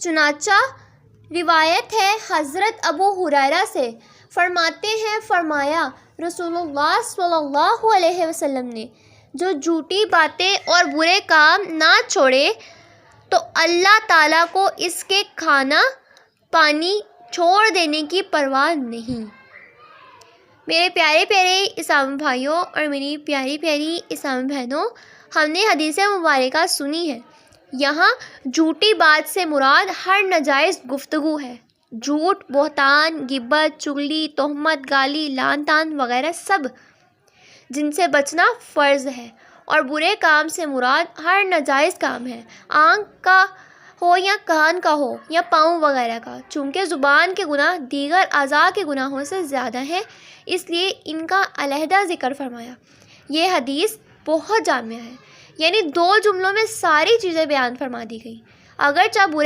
چنانچہ روایت ہے حضرت ابو ہریرہ سے، فرماتے ہیں فرمایا رسول اللہ صلی اللہ علیہ وسلم نے، جو جھوٹی باتیں اور برے کام نہ چھوڑے تو اللہ تعالیٰ کو اس کے کھانا پانی چھوڑ دینے کی پرواہ نہیں۔ میرے پیارے پیارے اسلامی بھائیوں اور میری پیاری پیاری اسلامی بہنوں، ہم نے حدیث مبارکہ سنی ہے۔ یہاں جھوٹی بات سے مراد ہر ناجائز گفتگو ہے۔ جھوٹ، بہتان، غیبت، چغلی، تہمت، گالی، لعن طعن وغیرہ سب، جن سے بچنا فرض ہے۔ اور برے کام سے مراد ہر ناجائز کام ہے، آنکھ کا ہو یا کان کا ہو یا پاؤں وغیرہ کا، چونکہ زبان کے گناہ دیگر اعضاء کے گناہوں سے زیادہ ہیں، اس لیے ان کا علیحدہ ذکر فرمایا۔ یہ حدیث بہت جامع ہے، یعنی 2 جملوں میں ساری چیزیں بیان فرما دی گئی۔ اگرچہ برے